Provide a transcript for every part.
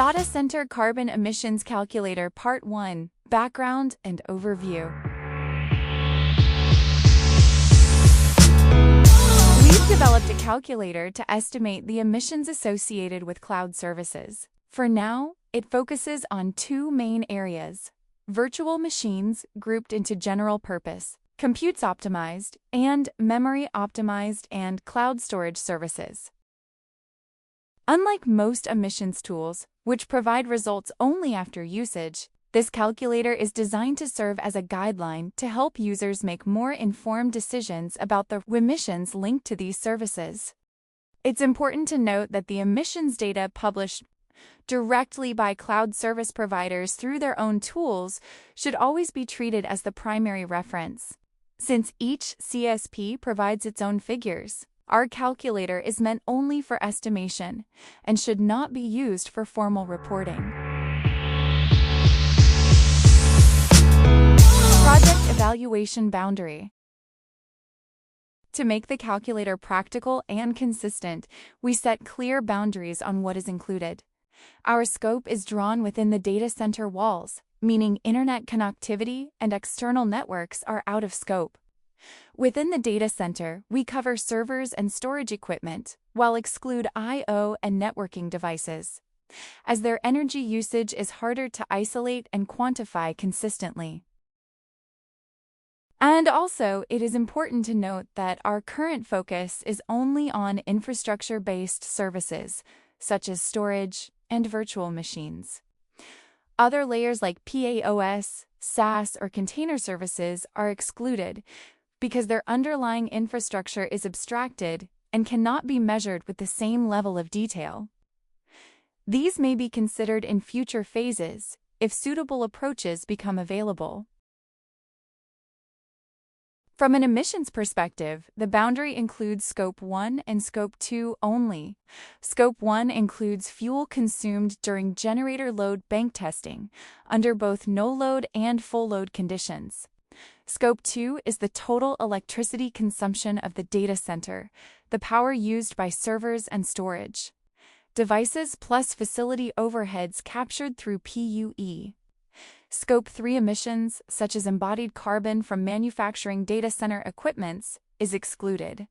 Data Center Carbon Emissions Calculator Part 1, Background and Overview. We've developed a calculator to estimate the emissions associated with cloud services. For now, it focuses on two main areas: virtual machines grouped into general purpose, computes optimized, and memory optimized and cloud storage services. Unlike most emissions tools, which provide results only after usage, this calculator is designed to serve as a guideline to help users make more informed decisions about the emissions linked to these services. It's important to note that the emissions data published directly by cloud service providers through their own tools should always be treated as the primary reference. Since each CSP provides its own figures, our calculator is meant only for estimation and should not be used for formal reporting. Project Evaluation Boundary. To make the calculator practical and consistent, we set clear boundaries on what is included. Our scope is drawn within the data center walls, meaning internet connectivity and external networks are out of scope. Within the data center, we cover servers and storage equipment, while exclude I/O and networking devices, as their energy usage is harder to isolate and quantify consistently. And also, it is important to note that our current focus is only on infrastructure-based services, such as storage and virtual machines. Other layers like PAOS, SaaS, or container services are excluded because their underlying infrastructure is abstracted and cannot be measured with the same level of detail. These may be considered in future phases if suitable approaches become available. From an emissions perspective, the boundary includes Scope 1 and Scope 2 only. Scope 1 includes fuel consumed during generator load bank testing, under both no-load and full-load conditions. Scope 2 is the total electricity consumption of the data center, the power used by servers and storage devices plus facility overheads captured through PUE. Scope 3 emissions, such as embodied carbon from manufacturing data center equipments, is excluded.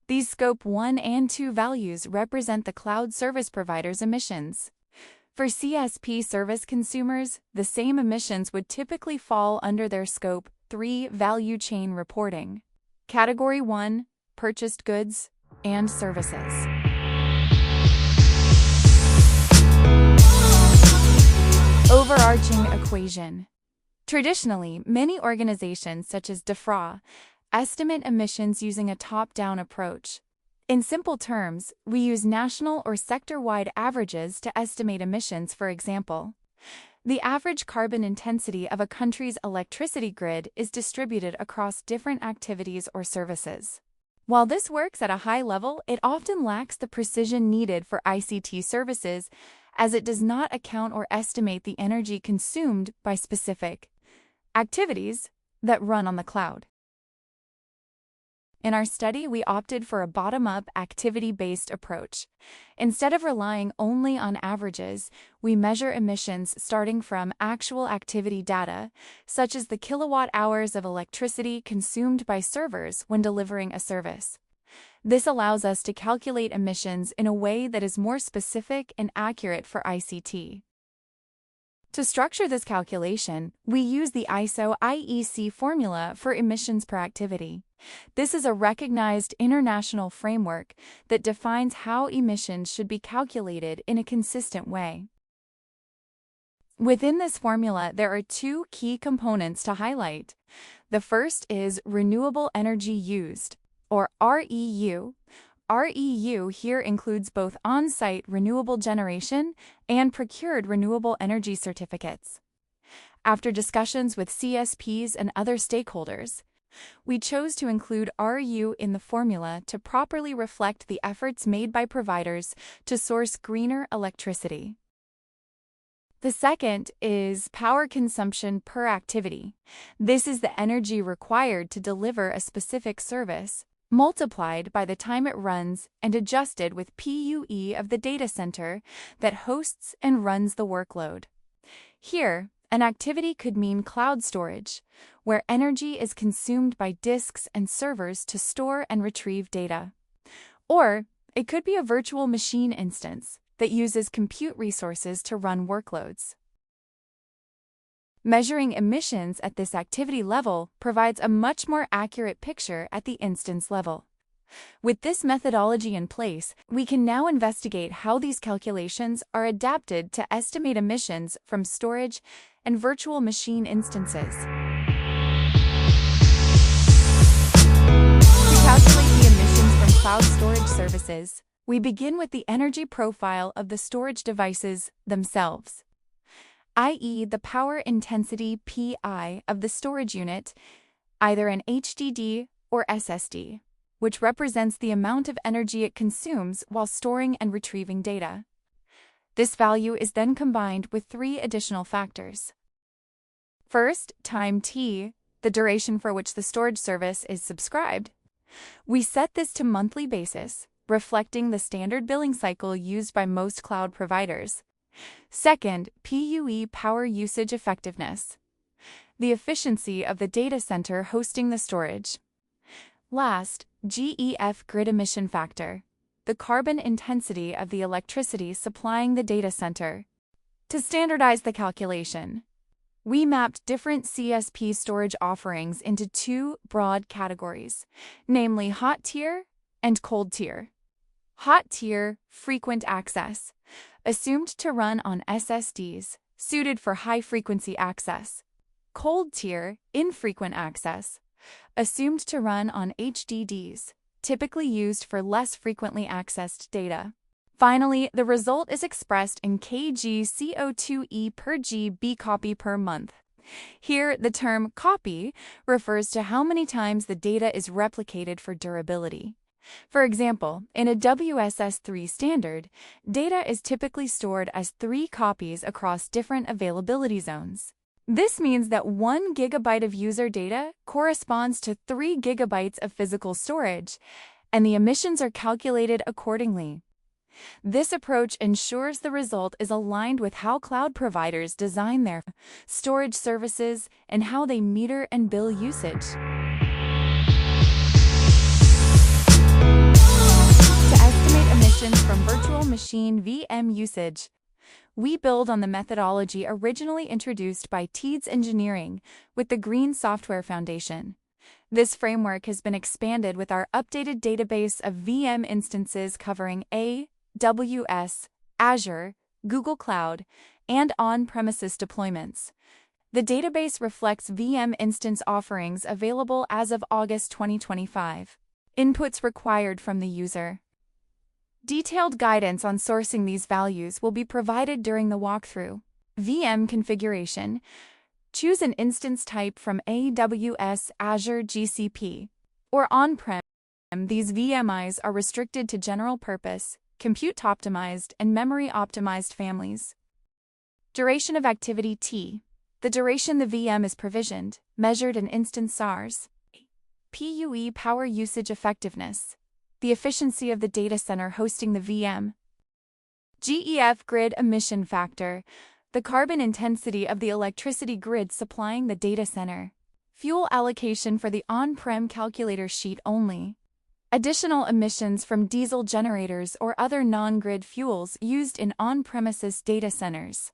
These Scope 1 and 2 values represent the cloud service provider's emissions. For CSP service consumers, the same emissions would typically fall under their Scope 3 value chain reporting. Category 1, purchased goods and services. Overarching equation. Traditionally, many organizations such as DEFRA estimate emissions using a top-down approach. In simple terms, we use national or sector-wide averages to estimate emissions. For example, the average carbon intensity of a country's electricity grid is distributed across different activities or services. While this works at a high level, it often lacks the precision needed for ICT services, as it does not account or estimate the energy consumed by specific activities that run on the cloud. In our study, we opted for a bottom-up, activity-based approach. Instead of relying only on averages, we measure emissions starting from actual activity data, such as the kilowatt-hours of electricity consumed by servers when delivering a service. This allows us to calculate emissions in a way that is more specific and accurate for ICT. To structure this calculation, we use the ISO/IEC formula for emissions per activity. This is a recognized international framework that defines how emissions should be calculated in a consistent way. Within this formula, there are two key components to highlight. The first is renewable energy used, or REU. REU here includes both on-site renewable generation and procured renewable energy certificates. After discussions with CSPs and other stakeholders, we chose to include REU in the formula to properly reflect the efforts made by providers to source greener electricity. The second is power consumption per activity. This is the energy required to deliver a specific service, multiplied by the time it runs and adjusted with PUE of the data center that hosts and runs the workload. Here, an activity could mean cloud storage, where energy is consumed by disks and servers to store and retrieve data. Or it could be a virtual machine instance that uses compute resources to run workloads. Measuring emissions at this activity level provides a much more accurate picture at the instance level. With this methodology in place, we can now investigate how these calculations are adapted to estimate emissions from storage and virtual machine instances. To calculate the emissions from cloud storage services, we begin with the energy profile of the storage devices themselves, i.e., the power intensity PI of the storage unit, either an HDD or SSD, which represents the amount of energy it consumes while storing and retrieving data. This value is then combined with three additional factors. First, time T, the duration for which the storage service is subscribed. We set this to monthly basis, reflecting the standard billing cycle used by most cloud providers. Second, PUE power usage effectiveness, the efficiency of the data center hosting the storage. Last, GEF grid emission factor, the carbon intensity of the electricity supplying the data center. To standardize the calculation, we mapped different CSP storage offerings into two broad categories, namely hot tier and cold tier. Hot tier, frequent access, assumed to run on SSDs, suited for high-frequency access. Cold tier, infrequent access, assumed to run on HDDs, typically used for less frequently accessed data. Finally, the result is expressed in kg CO2e per GB copy per month. Here, the term copy refers to how many times the data is replicated for durability. For example, in a WSS3 standard, data is typically stored as 3 copies across different availability zones. This means that 1 gigabyte of user data corresponds to 3 gigabytes of physical storage, and the emissions are calculated accordingly. This approach ensures the result is aligned with how cloud providers design their storage services and how they meter and bill usage. To estimate emissions from virtual machine VM usage, we build on the methodology originally introduced by TEEDS Engineering with the Green Software Foundation. This framework has been expanded with our updated database of VM instances covering AWS, Azure, Google Cloud, and on-premises deployments. The database reflects VM instance offerings available as of August 2025. Inputs required from the user. Detailed guidance on sourcing these values will be provided during the walkthrough. VM configuration. Choose an instance type from AWS, Azure, GCP, or on-prem. These VMIs are restricted to general purpose, compute-optimized, and memory-optimized families. Duration of activity T. The duration the VM is provisioned, measured in instance SARs. PUE power usage effectiveness, the efficiency of the data center hosting the VM. GEF grid emission factor, the carbon intensity of the electricity grid supplying the data center. Fuel allocation for the on-prem calculator sheet only. Additional emissions from diesel generators or other non-grid fuels used in on-premises data centers.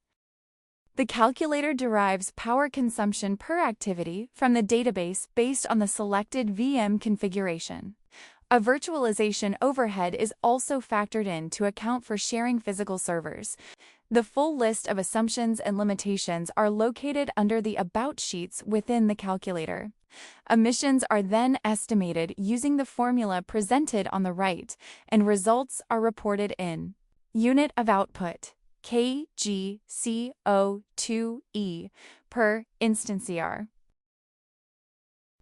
The calculator derives power consumption per activity from the database based on the selected VM configuration. A virtualization overhead is also factored in to account for sharing physical servers. The full list of assumptions and limitations are located under the About sheets within the calculator. Emissions are then estimated using the formula presented on the right, and results are reported in unit of output, kgCO2e per instancier.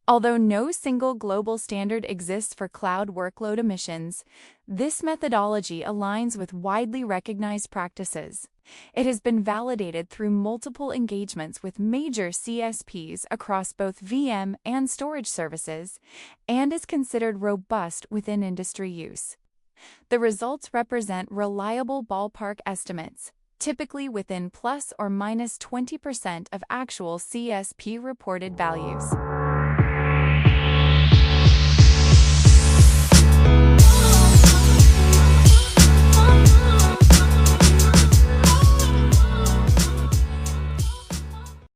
Although no single global standard exists for cloud workload emissions, this methodology aligns with widely recognized practices. It has been validated through multiple engagements with major CSPs across both VM and storage services and is considered robust within industry use. The results represent reliable ballpark estimates, typically within plus or minus 20% of actual CSP reported values.